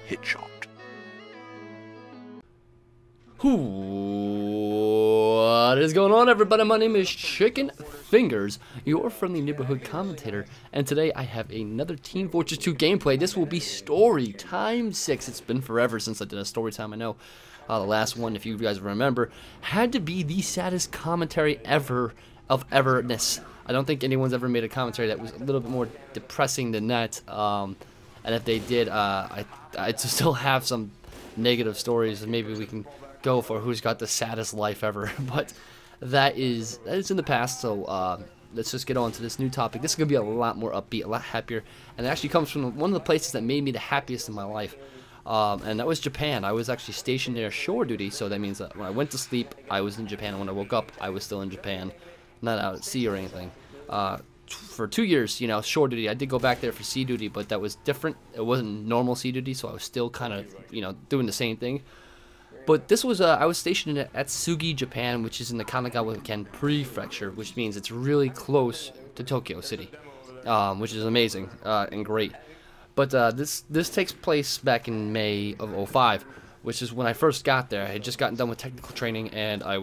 headshot. What is going on, everybody? My name is Chicken Fingers, your friendly neighborhood commentator, and today I have another Team Fortress 2 gameplay. This will be story time 6. It's been forever since I did a story time. I know the last one, if you guys remember, had to be the saddest commentary ever of everness. I don't think anyone's ever made a commentary that was a little bit more depressing than that. And if they did, I still have some negative stories, and maybe we can go for who's got the saddest life ever. But that is in the past. So let's just get on to this new topic. This is gonna be a lot more upbeat, a lot happier, and it actually comes from one of the places that made me the happiest in my life. And that was Japan. I was actually stationed there shore duty, so that means that when I went to sleep, I was in Japan, and when I woke up, I was still in Japan, not out at sea or anything. For 2 years, you know, shore duty. I did go back there for sea duty, but that was different. It wasn't normal sea duty, so I was still kind of, you know, doing the same thing. But this was, I was stationed at Sugi, Japan, which is in the Kanagawa-ken Prefecture, which means it's really close to Tokyo City, which is amazing and great. But this takes place back in May of 05, which is when I first got there. I had just gotten done with technical training, and I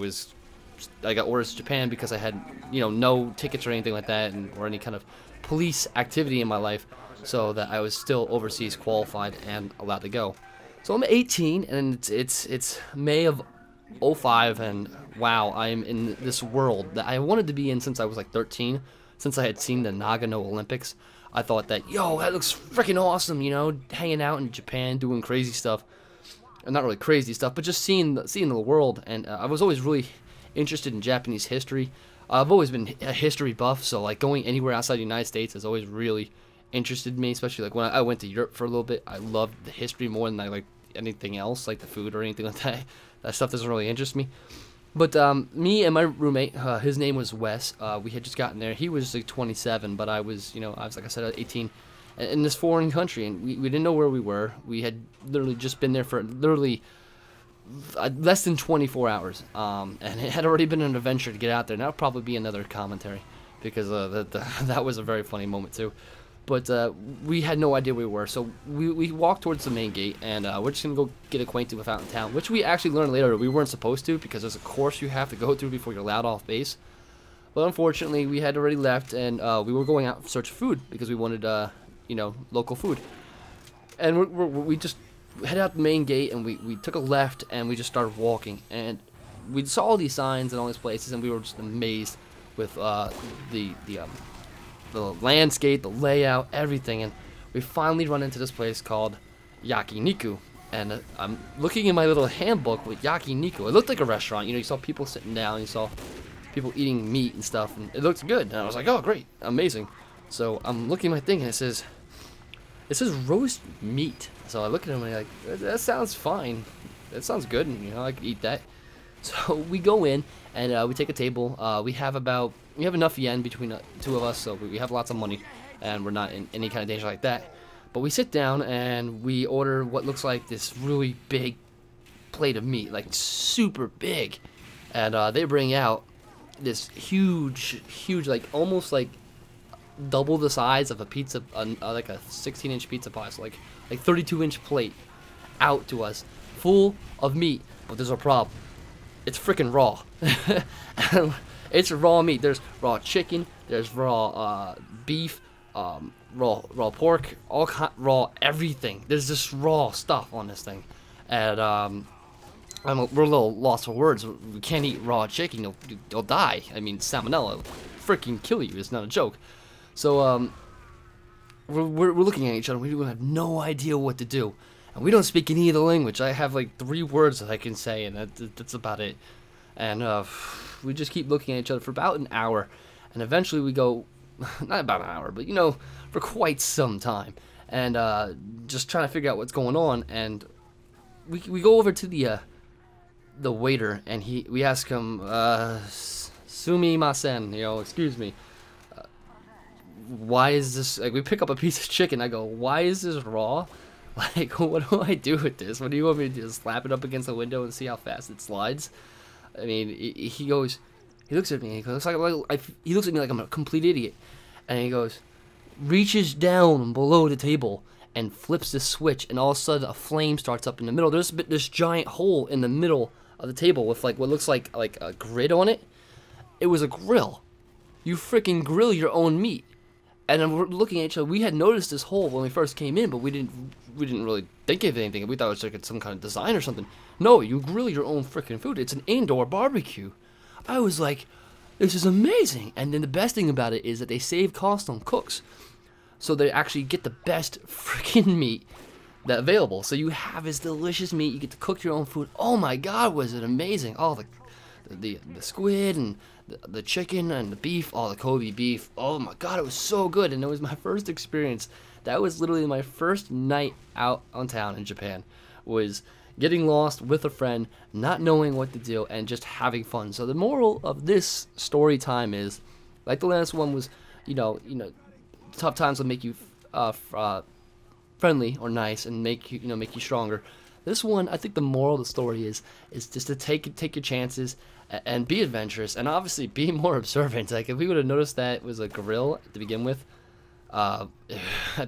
got orders to Japan because I had, you know, no tickets or anything like that, or any kind of police activity in my life, so that I was still overseas qualified and allowed to go. So I'm 18, and it's May of 05, and wow, I'm in this world that I wanted to be in since I was like 13, since I had seen the Nagano Olympics. I thought that, yo, that looks freaking awesome, you know, hanging out in Japan, doing crazy stuff. Not really crazy stuff, but just seeing the world. And I was always really interested in Japanese history. I've always been a history buff, so like going anywhere outside the United States has always really interested me, especially like when I went to Europe for a little bit. I loved the history more than I like anything else, like the food or anything like that. That stuff doesn't really interest me. But me and my roommate, his name was Wes, we had just gotten there. He was like 27, but I was, you know, like I said, 18, in this foreign country, and we didn't know where we were. We had literally just been there for literally less than 24 hours, and it had already been an adventure to get out there. And that'll probably be another commentary, because that was a very funny moment too. But we had no idea where we were, so we walked towards the main gate, and we're just going to go get acquainted with out in town, which we actually learned later we weren't supposed to, because there's a course you have to go through before you're allowed off base. But unfortunately, we had already left, and we were going out in search of food, because we wanted, you know, local food. And we just headed out the main gate, and we took a left, and we just started walking, and we saw all these signs and all these places, and we were just amazed with the landscape, the layout, everything. And we finally run into this place called YakiNiku, and I'm looking in my little handbook with YakiNiku. It looked like a restaurant, you know, you saw people sitting down, you saw people eating meat and stuff, and it looked good, and I was like, oh great, amazing. So I'm looking at my thing, and it says roast meat. So I look at him, and I'm like, that sounds fine, that sounds good, and, you know, I could eat that. So we go in, and we take a table. We have enough yen between the two of us, so we have lots of money, and we're not in any kind of danger like that. But we sit down, and we order what looks like this really big plate of meat, like super big. And they bring out this huge, like almost like double the size of a pizza, like a 16-inch pizza pie, so like 32-inch plate out to us, full of meat. But there's a problem. It's freaking raw. It's raw meat. There's raw chicken. There's raw beef. Raw pork. Raw everything. There's just raw stuff on this thing, and we're a little lost for words. We can't eat raw chicken. You'll die. I mean, salmonella will freaking kill you. It's not a joke. So we're looking at each other. We have no idea what to do. And we don't speak any of the language. I have like 3 words that I can say, and that's about it. And we just keep looking at each other for about an hour. And eventually we go, not about an hour, but, you know, for quite some time. And just trying to figure out what's going on. And we go over to the waiter, and we ask him, sumimasen, you know, excuse me. Why is this, like, we pick up a piece of chicken. I go, why is this raw? Like, what do I do with this? What do you want me to do? Slap it up against the window and see how fast it slides? I mean, he looks at me, he looks at me like I'm a complete idiot. And he goes, reaches down below the table and flips this switch, and all of a sudden a flame starts up in the middle. There's this giant hole in the middle of the table with like what looks like a grid on it. It was a grill. You freaking grill your own meat. And then we're looking at each other. We had noticed this hole when we first came in, but we didn't really think of anything. We thought it was like some kind of design or something. No, you grill your own freaking food. It's an indoor barbecue. I was like, this is amazing. And then the best thing about it is that they save cost on cooks. So they actually get the best freaking meat that available. So you have this delicious meat. You get to cook your own food. Oh my God, was it amazing! Oh, the squid and the chicken and the beef. Oh, the Kobe beef. Oh my God, it was so good. And it was my first experience. That was literally my first night out on town in Japan. Was getting lost with a friend, not knowing what to do, and just having fun. So the moral of this story time is, like the last one was, you know, tough times will make you friendly or nice and make you stronger. This one, I think the moral of the story is just to take your chances and be adventurous, and obviously be more observant. Like if we would have noticed that it was a grill to begin with, I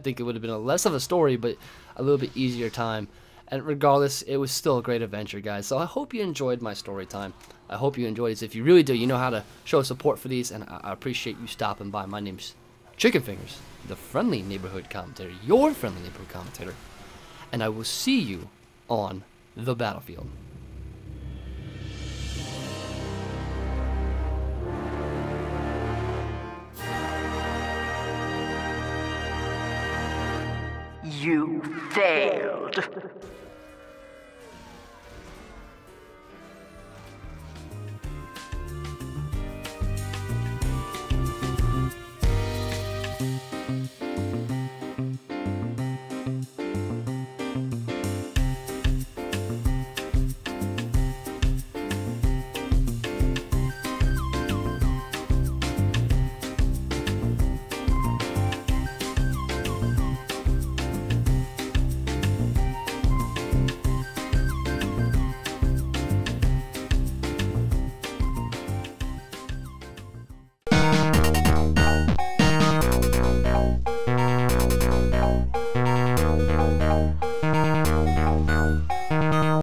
think it would have been less of a story, but a little bit easier time. And regardless, it was still a great adventure, guys. So I hope you enjoyed my story time. I hope you enjoyed this. If you really do, you know how to show support for these, and I appreciate you stopping by. My name's Chicken Fingers, the friendly neighborhood commentator, your friendly neighborhood commentator, and I will see you on the battlefield. You failed.